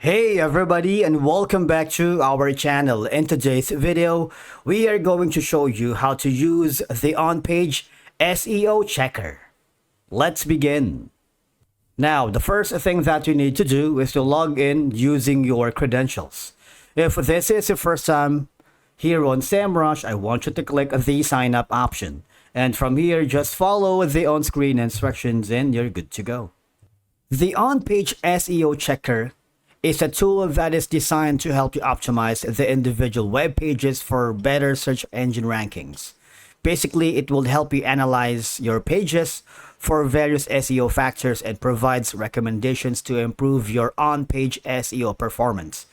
Hey everybody, and welcome back to our channel. In today's video, we are going to show you how to use the on-page SEO checker. Let's begin. Now, the first thing that you need to do is to log in using your credentials. If this is your first time here on Semrush, I want you to click the sign up option. And from here, just follow the on-screen instructions and you're good to go. The on-page SEO checker is a tool that is designed to help you optimize the individual web pages for better search engine rankings. Basically, it will help you analyze your pages for various SEO factors and provides recommendations to improve your on-page SEO performance.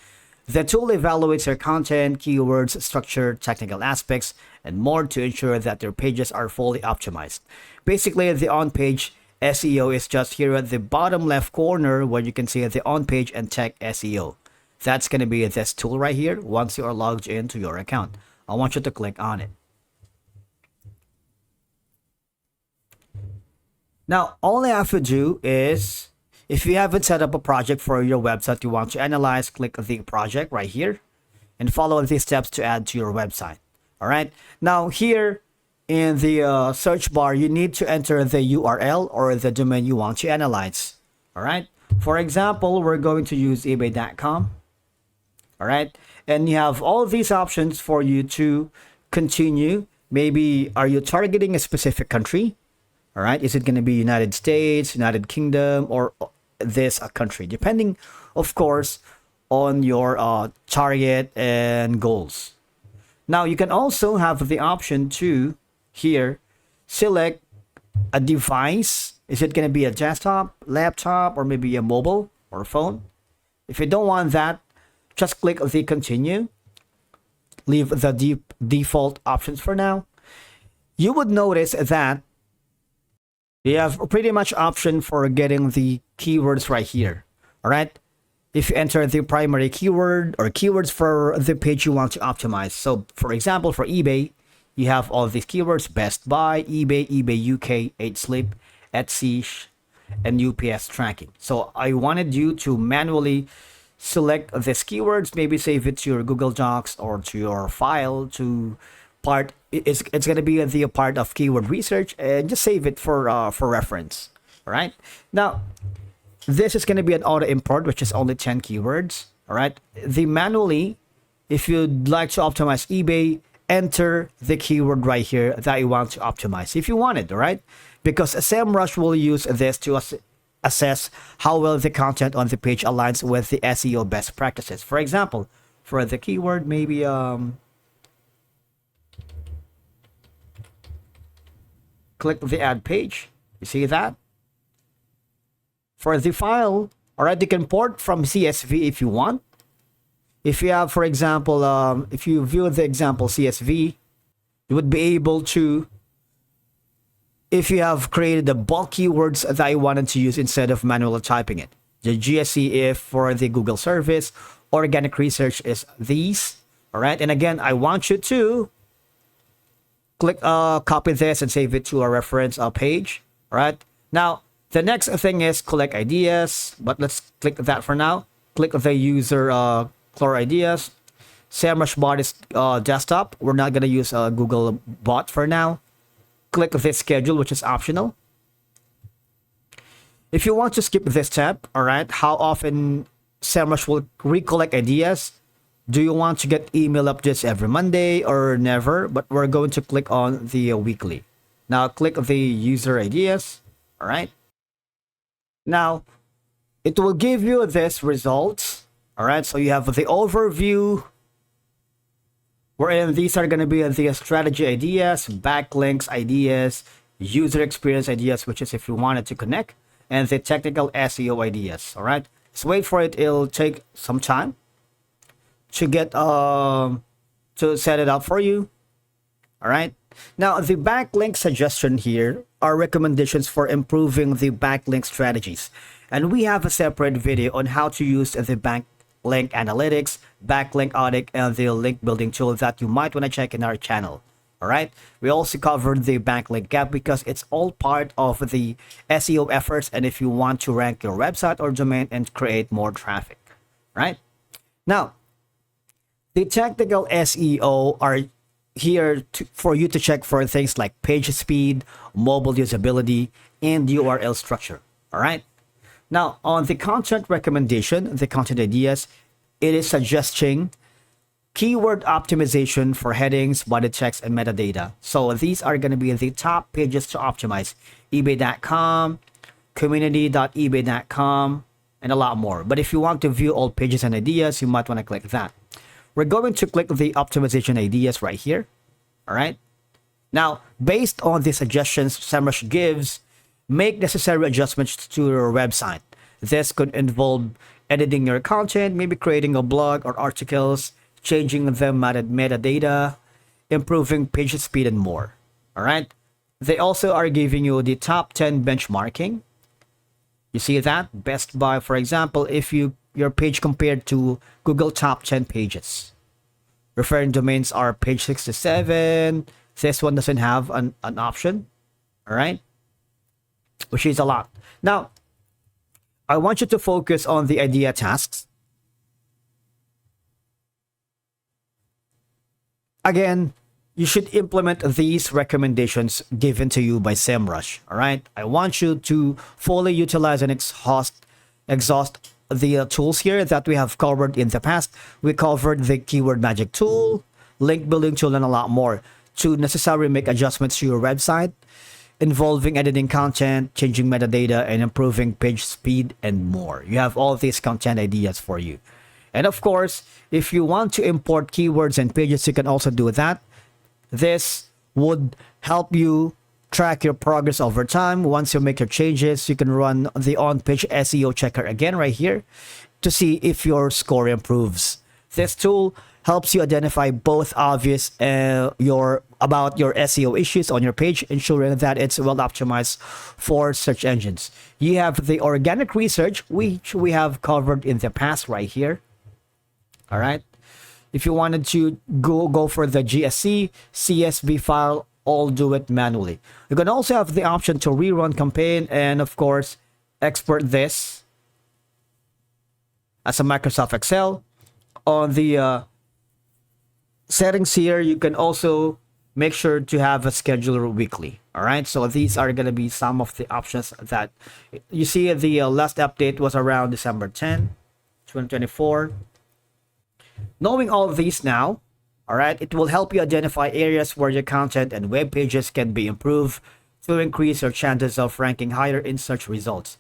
The tool evaluates your content, keywords, structure, technical aspects, and more to ensure that your pages are fully optimized. Basically, the on-page SEO is just here at the bottom left corner where you can see the on-page and tech SEO. That's going to be this tool right here once you are logged into your account. I want you to click on it. Now, all I have to do is, if you haven't set up a project for your website you want to analyze, click the project right here and follow these steps to add to your website. All right. Now here in the search bar, you need to enter the URL or the domain you want to analyze. All right. For example, we're going to use ebay.com. All right. And you have all of these options for you to continue. Maybe are you targeting a specific country? All right. Is it going to be United States, United Kingdom, or this country? Depending, of course, on your target and goals. Now, you can also have the option to here select a device. Is it going to be a desktop, laptop, or maybe a mobile or phone? If you don't want that, just click the continue. Leave the default options for now. You would notice that you have pretty much option for getting the keywords right here. All right. If you enter the primary keyword or keywords for the page you want to optimize. So for example, for eBay, you have all these keywords: Best Buy, eBay, eBay UK, 8 Sleep, Etsy, and UPS tracking. So I wanted you to manually select these keywords, maybe save it to your Google Docs or to your file to part. It's going to be the part of keyword research, and just save it for reference. All right. Now, this is going to be an auto import, which is only 10 keywords. All right. The manually, if you'd like to optimize eBay, enter the keyword right here that you want to optimize if you want it. All right. Because Semrush will use this to assess how well the content on the page aligns with the SEO best practices. For example, for the keyword, maybe click the add page. You see that? For the file, all right, you can port from CSV if you want. If you have, for example, if you view the example CSV, you would be able to, if you have created the bulk keywords that you wanted to use instead of manually typing it. The GSC, if for the Google service, organic research is these. All right, and again, I want you to click copy this and save it to a reference page. All right. Now, the next thing is collect ideas, but let's click that for now. Click the user core ideas. Semrush bot is desktop. We're not going to use Google bot for now. Click this schedule, which is optional. If you want to skip this step, all right, how often Semrush will recollect ideas? Do you want to get email updates every Monday or never? But we're going to click on the weekly. Now click the user ideas. All right. Now it will give you this results. All right. So you have the overview, wherein these are going to be the strategy ideas, backlinks ideas, user experience ideas, which is if you wanted to connect, and the technical SEO ideas. All right. Just wait for it. It'll take some time to get to set it up for you. All right. Now the backlink suggestion here are recommendations for improving the backlink strategies, and we have a separate video on how to use the backlink analytics, backlink audit, and the link building tool that you might want to check in our channel. All right. We also covered the backlink gap because it's all part of the SEO efforts, and if you want to rank your website or domain and create more traffic. right? Now, the technical SEO are here for you to check for things like page speed, mobile usability, and URL structure. All right. Now, on the content recommendation, the content ideas, it is suggesting keyword optimization for headings, body text, and metadata. So these are going to be the top pages to optimize. eBay.com, community.ebay.com, and a lot more. But if you want to view all pages and ideas, you might want to click that. We're going to click the optimization ideas right here. All right. Now, based on the suggestions Semrush gives, make necessary adjustments to your website. This could involve editing your content, maybe creating a blog or articles, changing the metadata, improving page speed, and more. All right. They also are giving you the top 10 benchmarking. You see that? Best by, for example, if your page compared to Google top 10 pages. Referring domains are page 67. This one doesn't have an option. All right. Which is a lot. Now, I want you to focus on the idea tasks. Again, you should implement these recommendations given to you by Semrush. All right. I want you to fully utilize and exhaust the tools here that we have covered in the past. We covered the keyword magic tool, link building tool, and a lot more to necessarily make adjustments to your website involving editing content, changing metadata, and improving page speed, and more. You have all these content ideas for you. And of course, if you want to import keywords and pages, you can also do that. This would help you track your progress over time. Once you make your changes, you can run the On Page SEO checker again right here to see if your score improves. This tool helps you identify both obvious about your SEO issues on your page, ensuring that it's well optimized for search engines. You have the organic research, which we have covered in the past right here. All right. If you wanted to go for the GSC, CSV file, all do it manually. You can also have the option to rerun campaign and of course export this as a Microsoft Excel. On the settings here, you can also make sure to have a scheduler weekly. All right, so these are going to be some of the options that you see. The last update was around December 10, 2024. Knowing all of these now, all right, it will help you identify areas where your content and web pages can be improved to increase your chances of ranking higher in search results.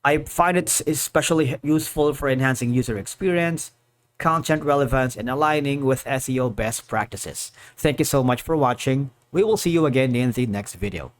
I find it especially useful for enhancing user experience, content relevance, and aligning with SEO best practices. Thank you so much for watching. We will see you again in the next video.